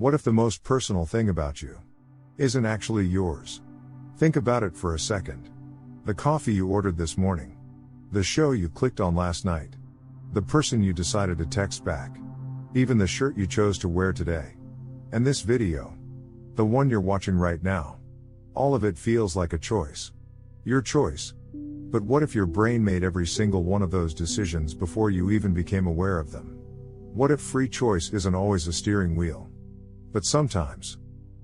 What if the most personal thing about you isn't actually yours? Think about it for a second. The coffee you ordered this morning. The show you clicked on last night. The person you decided to text back. Even the shirt you chose to wear today. And this video. The one you're watching right now. All of it feels like a choice. Your choice. But what if your brain made every single one of those decisions before you even became aware of them? What if free choice isn't always a steering wheel? But sometimes.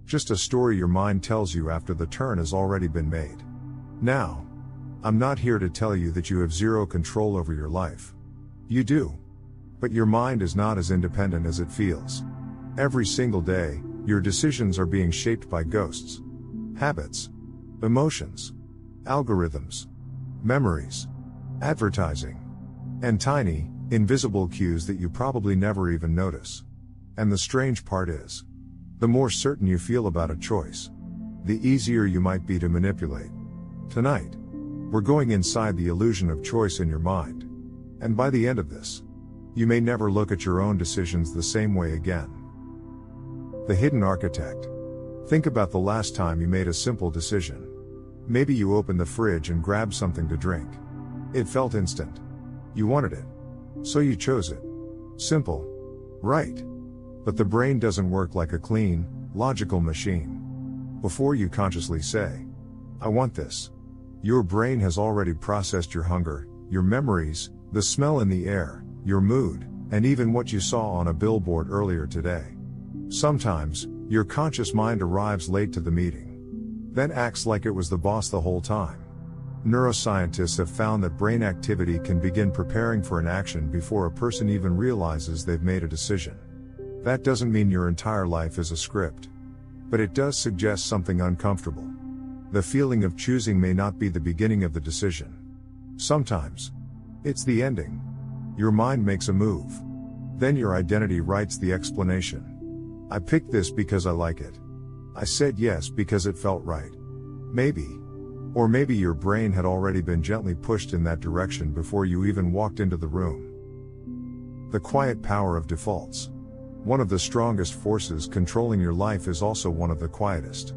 Just a story your mind tells you after the turn has already been made. Now. I'm not here to tell you that you have zero control over your life. You do. But your mind is not as independent as it feels. Every single day, your decisions are being shaped by ghosts. Habits. Emotions. Algorithms. Memories. Advertising. And tiny, invisible cues that you probably never even notice. And the strange part is, the more certain you feel about a choice, the easier you might be to manipulate. Tonight, we're going inside the illusion of choice in your mind. And by the end of this, you may never look at your own decisions the same way again. The hidden architect. Think about the last time you made a simple decision. Maybe you opened the fridge and grabbed something to drink. It felt instant. You wanted it. So you chose it. Simple. Right. But the brain doesn't work like a clean, logical machine. Before you consciously say, I want this, your brain has already processed your hunger, your memories, the smell in the air, your mood, and even what you saw on a billboard earlier today. Sometimes, your conscious mind arrives late to the meeting. Then acts like it was the boss the whole time. Neuroscientists have found that brain activity can begin preparing for an action before a person even realizes they've made a decision. That doesn't mean your entire life is a script. But it does suggest something uncomfortable. The feeling of choosing may not be the beginning of the decision. Sometimes, it's the ending. Your mind makes a move. Then your identity writes the explanation. I picked this because I like it. I said yes because it felt right. Maybe. Or maybe your brain had already been gently pushed in that direction before you even walked into the room. The quiet power of defaults. One of the strongest forces controlling your life is also one of the quietest.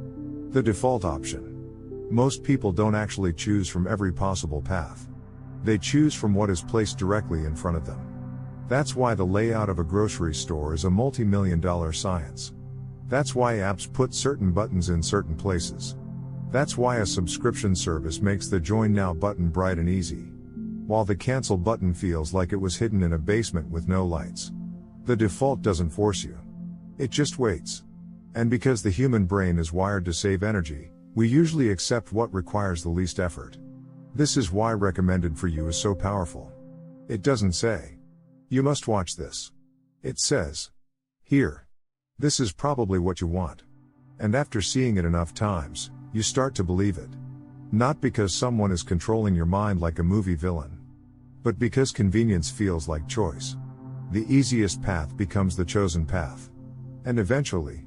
The default option. Most people don't actually choose from every possible path. They choose from what is placed directly in front of them. That's why the layout of a grocery store is a multi-million-dollar science. That's why apps put certain buttons in certain places. That's why a subscription service makes the Join Now button bright and easy, while the Cancel button feels like it was hidden in a basement with no lights. The default doesn't force you. It just waits. And because the human brain is wired to save energy, we usually accept what requires the least effort. This is why recommended for you is so powerful. It doesn't say, you must watch this. It says, here. This is probably what you want. And after seeing it enough times, you start to believe it. Not because someone is controlling your mind like a movie villain, but because convenience feels like choice. The easiest path becomes the chosen path. And eventually,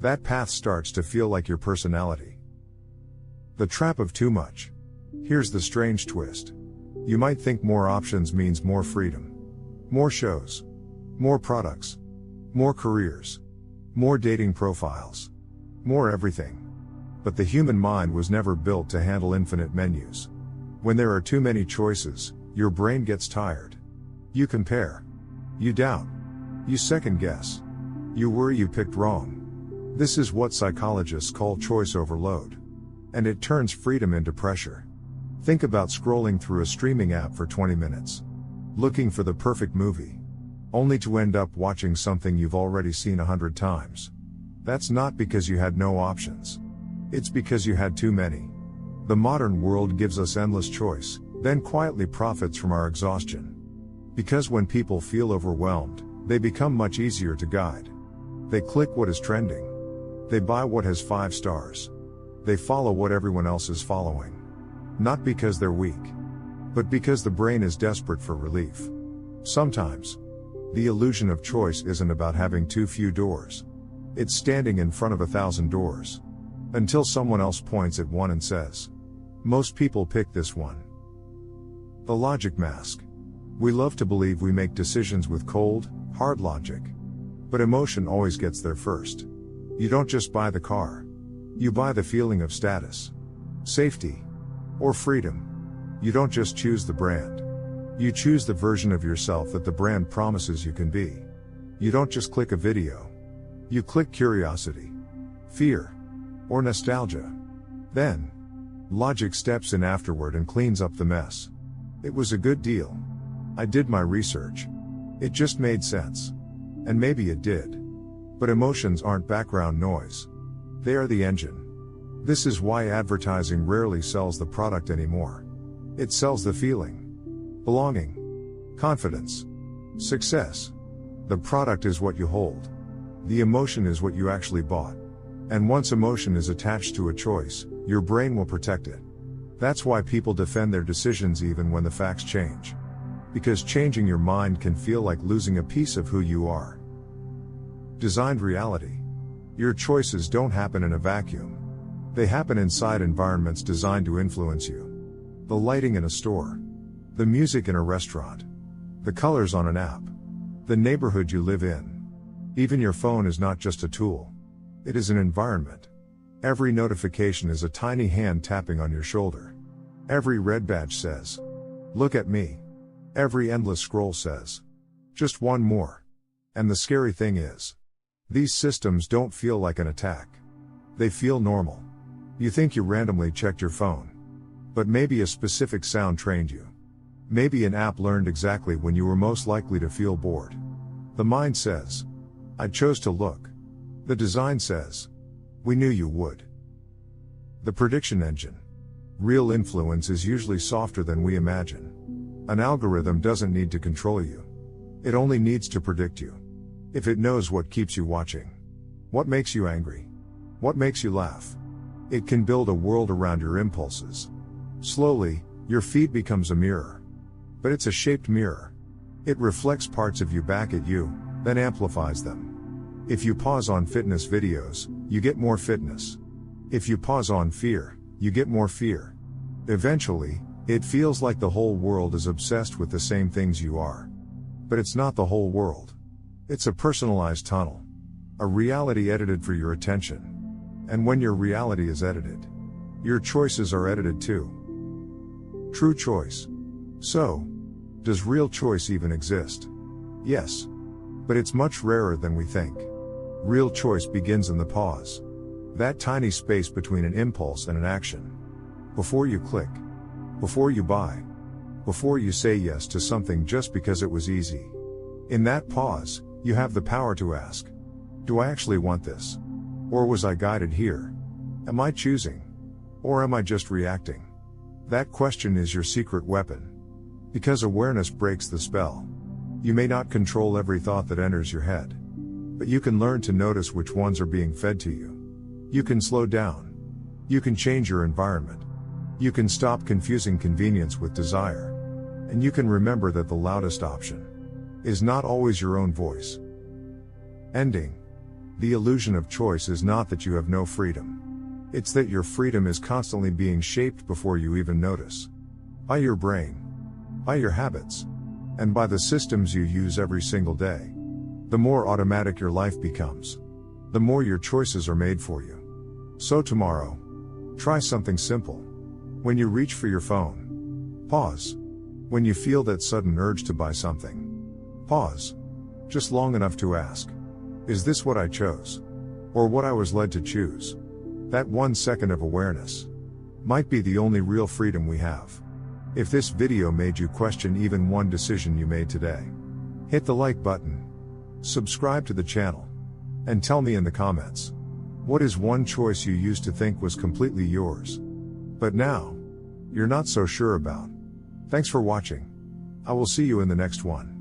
that path starts to feel like your personality. The trap of too much. Here's the strange twist. You might think more options means more freedom. More shows. More products. More careers. More dating profiles. More everything. But the human mind was never built to handle infinite menus. When there are too many choices, your brain gets tired. You compare. You doubt. You second guess. You worry you picked wrong. This is what psychologists call choice overload. And it turns freedom into pressure. Think about scrolling through a streaming app for 20 minutes. Looking for the perfect movie. Only to end up watching something you've already seen 100 times. That's not because you had no options. It's because you had too many. The modern world gives us endless choice, then quietly profits from our exhaustion. Because when people feel overwhelmed, they become much easier to guide. They click what is trending. They buy what has 5 stars. They follow what everyone else is following. Not because they're weak, but because the brain is desperate for relief. Sometimes, the illusion of choice isn't about having too few doors. It's standing in front of 1,000 doors. Until someone else points at one and says, most people pick this one. The logic mask. We love to believe we make decisions with cold, hard logic. But emotion always gets there first. You don't just buy the car. You buy the feeling of status, safety, or freedom. You don't just choose the brand. You choose the version of yourself that the brand promises you can be. You don't just click a video. You click curiosity, fear, or nostalgia. Then, logic steps in afterward and cleans up the mess. It was a good deal. I did my research. It just made sense. And maybe it did. But emotions aren't background noise. They are the engine. This is why advertising rarely sells the product anymore. It sells the feeling. Belonging. Confidence. Success. The product is what you hold. The emotion is what you actually bought. And once emotion is attached to a choice, your brain will protect it. That's why people defend their decisions even when the facts change. Because changing your mind can feel like losing a piece of who you are. Designed reality. Your choices don't happen in a vacuum. They happen inside environments designed to influence you. The lighting in a store. The music in a restaurant. The colors on an app. The neighborhood you live in. Even your phone is not just a tool. It is an environment. Every notification is a tiny hand tapping on your shoulder. Every red badge says, "Look at me." Every endless scroll says, "Just one more." And the scary thing is, these systems don't feel like an attack. They feel normal. You think you randomly checked your phone. But maybe a specific sound trained you. Maybe an app learned exactly when you were most likely to feel bored. The mind says, "I chose to look." The design says, "We knew you would." The prediction engine. Real influence is usually softer than we imagine. An algorithm doesn't need to control you. It only needs to predict you. If it knows what keeps you watching, what makes you angry, what makes you laugh, it can build a world around your impulses. Slowly, your feed becomes a mirror. But it's a shaped mirror. It reflects parts of you back at you, then amplifies them. If you pause on fitness videos, you get more fitness. If you pause on fear, you get more fear. Eventually, it feels like the whole world is obsessed with the same things you are. But it's not the whole world. It's a personalized tunnel. A reality edited for your attention. And when your reality is edited, your choices are edited too. True choice. So, does real choice even exist? Yes. But it's much rarer than we think. Real choice begins in the pause. That tiny space between an impulse and an action. Before you click. Before you buy. Before you say yes to something just because it was easy. In that pause, you have the power to ask, do I actually want this? Or was I guided here? Am I choosing? Or am I just reacting? That question is your secret weapon. Because awareness breaks the spell. You may not control every thought that enters your head. But you can learn to notice which ones are being fed to you. You can slow down. You can change your environment. You can stop confusing convenience with desire. And you can remember that the loudest option is not always your own voice. Ending. The illusion of choice is not that you have no freedom. It's that your freedom is constantly being shaped before you even notice. By your brain. By your habits. And by the systems you use every single day. The more automatic your life becomes, the more your choices are made for you. So tomorrow, try something simple. When you reach for your phone, pause. When you feel that sudden urge to buy something, pause. Just long enough to ask, is this what I chose? Or what I was led to choose? That 1 second of awareness might be the only real freedom we have. If this video made you question even one decision you made today, hit the like button, subscribe to the channel, and tell me in the comments, what is one choice you used to think was completely yours, but now you're not so sure about? Thanks for watching. I will see you in the next one.